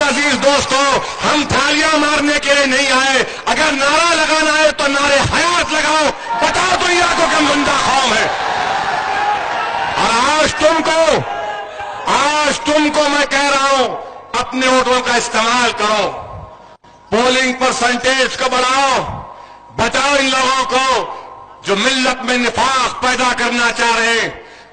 عزیز دوستو، ہم تھالیاں مارنے کے لیے نہیں آئے، اگر نعرہ لگانا ہے تو نعرے حیات لگاؤ، بتاؤ دنیا کو کہ ہم زندہ قوم ہے۔ اور آج تم کو میں کہہ رہا ہوں، اپنے ووٹوں کا استعمال کرو، پولنگ پرسنٹیج کو بڑھاؤ، بتاؤ ان لوگوں کو جو ملت میں نفاق پیدا کرنا چاہ رہے ہیں،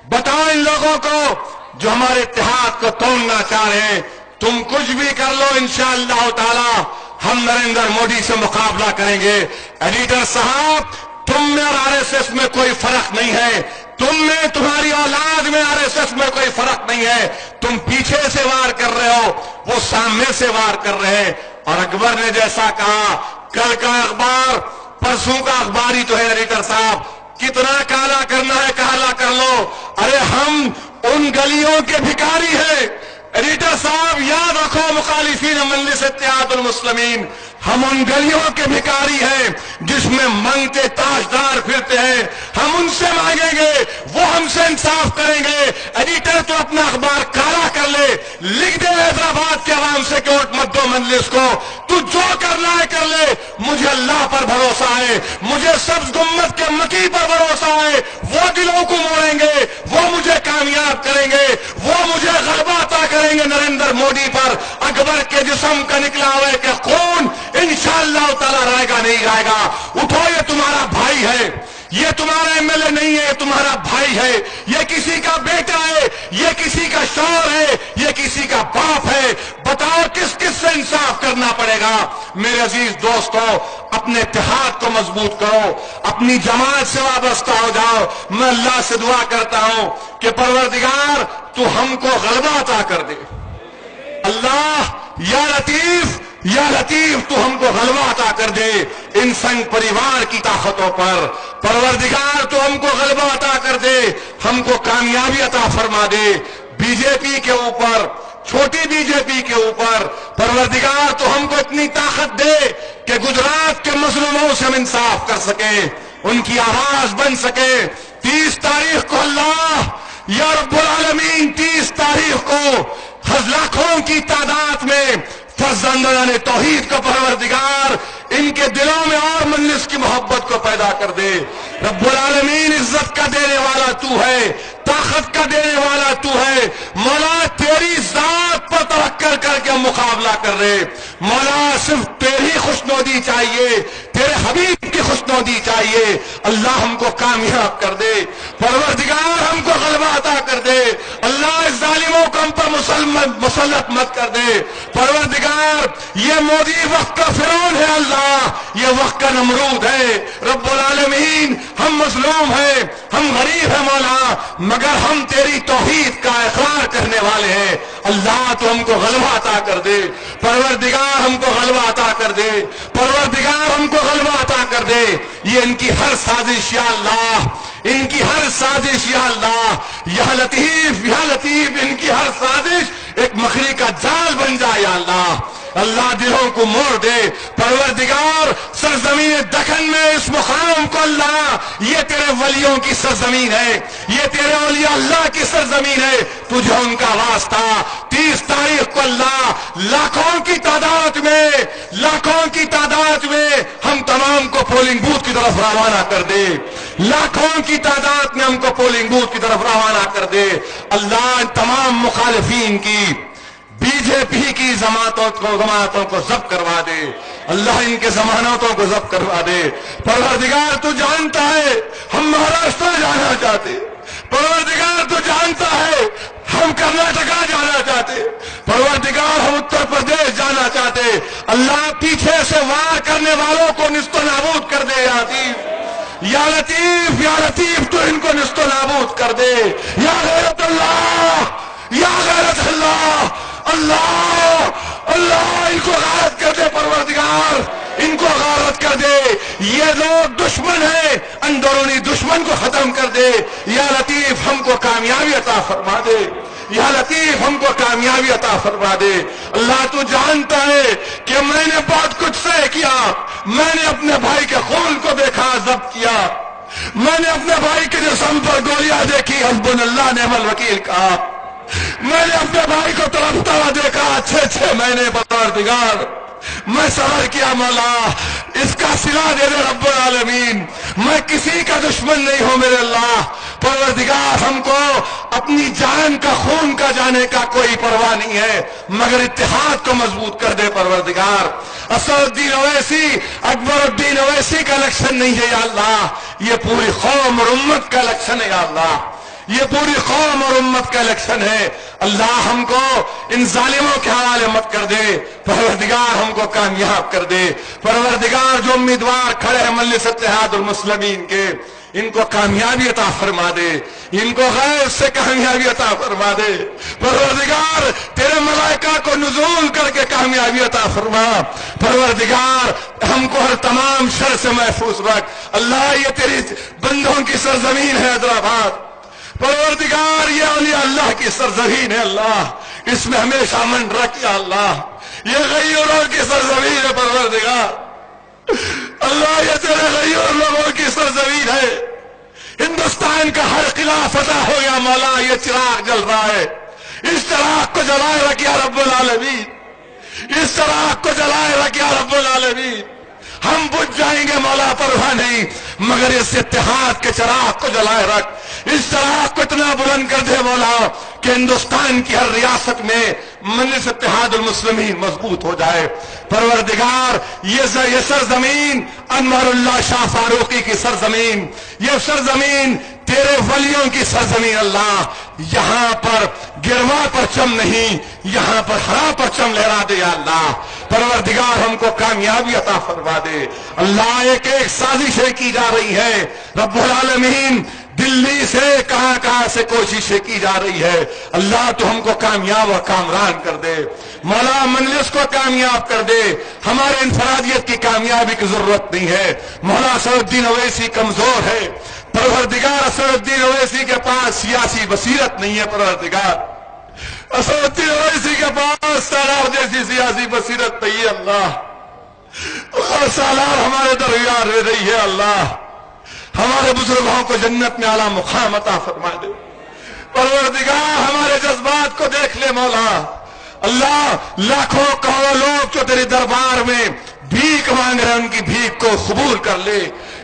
بتاؤ ان لوگوں کو جو ہمارے اتحاد کو توڑنا چاہ رہے ہیں، تم کچھ بھی کر لو انشاءاللہ تعالی ہم نریندر مودی سے مقابلہ کریں گے۔ ایڈیٹر صاحب، تم میں اور آر ایس ایس میں کوئی فرق نہیں ہے، تم میں، تمہاری اولاد میں آر ایس ایس میں کوئی فرق نہیں ہے، تم پیچھے سے وار کر رہے ہو، وہ سامنے سے وار کر رہے ہیں۔ اور اکبر نے جیسا کہا، کل کا اخبار پرسوں کا اخبار ہی تو ہے ایڈیٹر صاحب، کتنا کالا کرنا ہے کالا کر لو۔ ارے ہم ان گلیوں کے بھکاری ہیں ایڈیٹر صاحب، یاد رکھو مخالفین مجلس اتحاد المسلمین، ہم ان گلیوں کے بھکاری ہیں جس میں منگتے تاجدار پھرتے ہیں، ہم ان سے مانگیں گے، وہ ہم سے انصاف کریں گے۔ ایڈیٹر تو اپنا اخبار کالا کر لے، لکھ دے حیدرآباد کے عوام سے کہ ووٹ مت دو مجلس کو، تو جو کرنا ہے کر لے، مجھے اللہ پر بھروسہ ہے، مجھے سبز گنبد کے مکی پر بھروسہ ہے، وہ دلوں کو موڑیں گے، وہ مجھے کامیاب کریں گے، وہ مجھے غلبہ عطا کریں گے نریندر مودی پر۔ اکبر کے جسم کا نکلا ہوئے کہ خون انشاءاللہ تعالی رائے گا نہیں رائے گا۔ اٹھو، یہ تمہارا بھائی ہے، یہ تمہارا ایم ایل اے نہیں ہے، یہ تمہارا بھائی ہے، یہ کسی کا بیٹا ہے، یہ کسی کا شوہر ہے، یہ کسی کا باپ ہے۔ بتاؤ کس کس سے انصاف کرنا پڑے گا؟ میرے عزیز دوستو، اپنے اتحاد کو مضبوط کرو، اپنی جماعت سے وابستہ ہو جاؤ۔ میں اللہ سے دعا کرتا ہوں کہ پروردگار تو ہم کو غلبہ عطا کر دے۔ اللہ یا لطیف تو ہم کو غلبہ عطا کر دے ان سنگ پریوار کی طاقتوں پر۔ پروردگار تو ہم کو غلبہ عطا کر دے، ہم کو کامیابی عطا فرما دے بی جے پی کے اوپر، چھوٹی بی جے پی کے اوپر۔ پروردگار تو ہم کو اتنی طاقت دے کہ گجرات کے مظلوموں سے ہم انصاف کر سکیں، ان کی آواز بن سکے۔ 30 تاریخ کو اللہ یا رب العالمین 30 تاریخ کو لاکھوں کی تعداد میں فرزندان توحید کا پروردگار ان کے دلوں میں اور مجلس کی محبت کو پیدا کر دے۔ رب العالمین عزت کا دینے والا تو ہے، طاقت کا دینے والا تو ہے مولا، تیری ذات پر توکل کر کے ہم مقابلہ کر رہے۔ مولا صرف تیری خوشنودی چاہیے، تیرے حبیب کی خوشنودی چاہیے۔ اللہ ہم کو کامیاب کر دے، پروردگار ہم کو غلبہ عطا کر دے۔ اللہ اس ظالموں کو ہم پر مسلط مت کر دے۔ پروردگار یہ مودی وقت کا فرعون ہے، اللہ یہ وقت کا نمرود ہے۔ رب العالمین ہم مظلوم ہیں، ہم غریب ہیں مولا، مگر ہم تیری توحید کا اقرار کرنے والے ہیں۔ اللہ تو ہم کو غلبہ عطا کر دے، پروردگار ہم کو غلبہ عطا کر دے، پروردگار ہم کو غلبہ عطا کر دے۔ یہ ان کی ہر سازش یا اللہ، ان کی ہر سازش یا اللہ، یا لطیف ان کی ہر سازش ایک مکری کا جال بن جائے یا اللہ۔ اللہ دلوں کو موڑ دے پروردگار۔ سرزمین دکن میں اس مقام کو اللہ، یہ تیرے ولیوں کی سرزمین ہے، یہ تیرے اولیاء اللہ کی سرزمین ہے، تجھے ان کا واسطہ 30 تاریخ کو اللہ لاکھوں کی تعداد میں ہم تمام کو پولنگ بوتھ کی طرف روانہ کر دے، لاکھوں کی تعداد میں ہم کو پولنگ بوتھ کی طرف روانہ کر دے۔ اللہ تمام مخالفین کی، بی جے پی کی ضمانتوں کو ضبط کروا دے، اللہ ان کے ضمانتوں کو ضبط کروا دے۔ پروردگار تو جانتا ہے ہم مہاراشٹر جانا چاہتے، پروردگار تو جانتا ہے ہم کرناٹکا جانا چاہتے، پروردگار ہم اتر پردیش جانا چاہتے۔ اللہ پیچھے سے وار کرنے والوں کو نیست و نابود کر دے یا لطیف تو ان کو نیست و نابود کر دے۔ یا غیرت اللہ، یا غیرت اللہ، اللہ ان کو غارت کر دے، پروردگار ان کو غارت کر دے۔ یہ لوگ دشمن ہیں، اندرونی دشمن کو ختم کر دے۔ یا لطیف ہم کو کامیابی عطا فرما دے، یا لطیف ہم کو کامیابی عطا فرما دے۔ اللہ تو جانتا ہے کہ میں نے بہت کچھ طے کیا، میں نے اپنے بھائی کے خون کو دیکھا، ضبط کیا، میں نے اپنے بھائی کے جسم پر گولیاں دیکھی، حسبنا اللہ نعم الوکیل کہا، میں نے اپنے بھائی کو تڑپتا ہوا دیکھا 6 مہینے پروردگار، میں صبر کیا مولا، اس کا صلہ دے دے رب العالمین، میں کسی کا دشمن نہیں ہوں میرے اللہ پروردگار، ہم کو اپنی جان کا خون کا جانے کا کوئی پرواہ نہیں ہے، مگر اتحاد کو مضبوط کر دے پروردگار۔ اسد الدین اویسی، اکبر الدین اویسی کا الیکشن نہیں ہے یا اللہ، یہ پوری قوم اور امت کا الیکشن ہے یا اللہ، یہ پوری قوم اور امت کا الیکشن ہے۔ اللہ ہم کو ان ظالموں کے حوالے مت کر دے پروردگار، ہم کو کامیاب کر دے پروردگار۔ جو امیدوار کھڑے ہیں مجلس اتحاد المسلمین کے، ان کو کامیابی عطا فرما دے، ان کو غیب سے کامیابی عطا فرما دے پروردگار، تیرے ملائکہ کو نزول کر کے کامیابی عطا فرما پروردگار، ہم کو ہر تمام شر سے محفوظ رکھ۔ اللہ یہ تیری بندوں کی سرزمین ہے حیدرآباد پروردگار، یہ اولیاء اللہ کی سرزمین ہے اللہ، اس میں ہمیشہ امن رکھ یا اللہ، یہ غیوروں کی سرزمین ہے پروردگار، اللہ یہ تیرے غیور لوگوں کی سرزمین ہے۔ ہندوستان کا ہر قلعہ فتح ہو گیا مولا، یہ چراغ جل رہا ہے، اس چراغ کو جلائے رکھ یا رب العالمین، اس چراغ کو جلائے رکھ یا رب العالمین۔ ہم بجھ جائیں گے مولا پرواہ نہیں، مگر اس اتحاد کے چراغ کو جلائے رکھ، اس چراغ کو اتنا بلند کر دے مولا کہ ہندوستان کی ہر ریاست میں مجلس اتحاد المسلمین مضبوط ہو جائے پروردگار۔ یہ سرزمین انور اللہ شاہ فاروقی کی سرزمین، یہ سرزمین تیرے ولیوں کی سرزمین اللہ، یہاں پر گروا پرچم نہیں، یہاں پر ہرا پرچم لہرا دے یا اللہ پروردگار، ہم کو کامیابی عطا فرما دے اللہ۔ ایک ایک سازشیں کی جا رہی ہے رب العالمین، دلی سے کہاں سے کوششیں کی جا رہی ہے اللہ، تو ہم کو کامیاب اور کامران کر دے مولا، مجلس کو کامیاب کر دے، ہمارے انفرادیت کی کامیابی کی ضرورت نہیں ہے مولا۔ اسد الدین اویسی کمزور ہے پروردگار، اسد الدین اویسی کے پاس سیاسی بصیرت نہیں ہے پروردگار، اسد الدین اویسی کے پاس سالار جیسی سیاسی بصیرت نہیں ہے اللہ، اور سالار ہمارے درمیان رہ رہی ہے اللہ، ہمارے بزرگوں کو جنت میں اعلیٰ مقام عطا فرما دے پروردگار، ہمارے جذبات کو دیکھ لے مولا اللہ، لاکھوں کروڑوں لوگ جو تیرے دربار میں بھیک مانگ رہے ہیں ان کی بھیک کو قبول کر لے،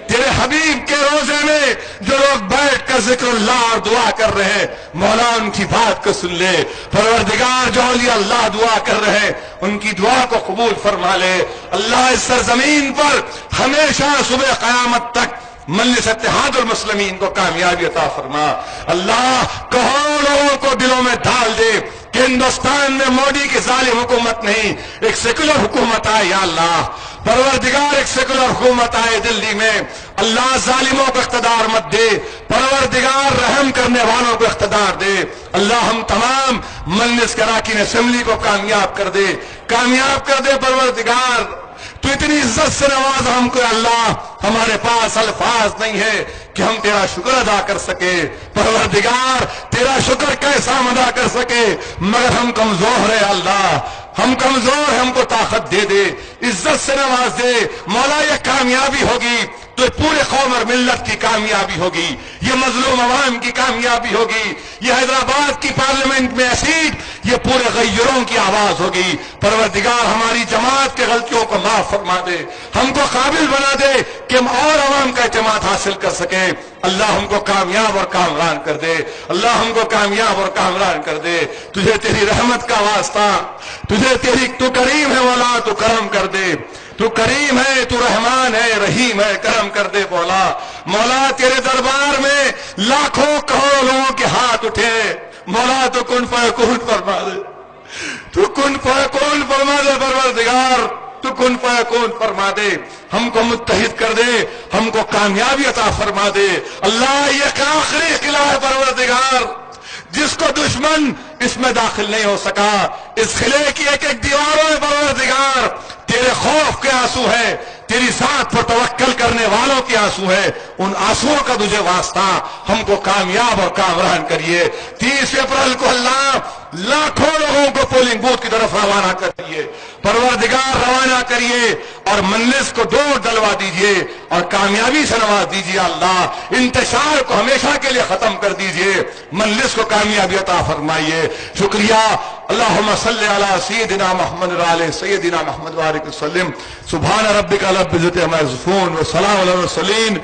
تیرے حبیب کے روزے میں جو لوگ بیٹھ کر ذکر اللہ اور دعا کر رہے ہیں مولا ان کی بات کو سن لے پروردگار، جو اولیاء اللہ دعا کر رہے ہیں ان کی دعا کو قبول فرما لے اللہ۔ اس سرزمین پر ہمیشہ صبح قیامت تک مجلس اتحاد المسلمین کو کامیابی عطا فرما اللہ، کروڑوں لوگوں کو دلوں میں ڈال دے کہ ہندوستان میں مودی کی ظالم حکومت نہیں، ایک سیکولر حکومت آئے یا اللہ پروردگار، ایک سیکولر حکومت آئے دلی میں اللہ، ظالموں کو اقتدار مت دے پروردگار، رحم کرنے والوں کو اقتدار دے اللہ، ہم تمام مجلس کے اراکین اسمبلی کو کامیاب کر دے پروردگار، تو اتنی عزت سے نواز ہم کو اللہ، ہمارے پاس الفاظ نہیں ہے کہ ہم تیرا شکر ادا کر سکے پروردگار، تیرا شکر کیسا ہم ادا کر سکے، مگر ہم کمزور ہیں اللہ، ہم کمزور ہیں، ہم کو طاقت دے دے، عزت سے نواز دے مولا، یہ کامیابی ہوگی تو پورے قوم اور ملت کی کامیابی ہوگی، یہ مظلوم عوام کی کامیابی ہوگی، یہ حیدرآباد کی پارلیمنٹ میں سیٹ یہ پورے غیروں کی آواز ہوگی پروردگار، ہماری جماعت کے غلطیوں کو معاف فرما دے، ہم کو قابل بنا دے کہ ہم اور عوام کا اعتماد حاصل کر سکیں اللہ، ہم کو کامیاب اور کامران کر دے اللہ، ہم کو کامیاب اور کامران کر دے، تجھے تیری رحمت کا واسطہ، تجھے تو کریم ہے مولا، تو کرم کر دے، تو کریم ہے، تو رحمان ہے، رحیم ہے، کرم کر دے مولا، تیرے دربار میں لاکھوں کروڑوں لوگوں کے ہاتھ اٹھے مولا، تو کن فیکون فرما دے، تو کن فیکون فرما دے پروردگار، تو کن فیکون فرما دے، ہم کو متحد کر دے، ہم کو کامیابی عطا فرما دے اللہ۔ یہ آخری قلعہ ہے پروردگار جس کو دشمن اس میں داخل نہیں ہو سکا، اس قلعے کی ایک ایک دیواروں میں پروردگار تیرے خوف کے آنسو ہے، تیری ذات پر توکل کرنے والوں کے آنسو ہے، ان آنسوؤں کا تجھے واسطہ، ہم کو کامیاب اور کامران کریے۔ 30 اپریل کو اللہ لاکھوں لوگوں کو پولنگ بوتھ کی طرف روانہ کریے، پروردگار روانہ کریے، اور مجلس کو دور ڈلوا دیجئے اور کامیابی سے نواز دیجئے اللہ، انتشار کو ہمیشہ کے لیے ختم کر دیجئے، مجلس کو کامیابی عطا فرمائیے۔ شکریہ۔ اللہم صلی علی سیدنا محمد وعلی سیدنا محمد وبارک وسلم۔ سبحان ربک رب العزت عما یصفون وسلام علی المرسلین۔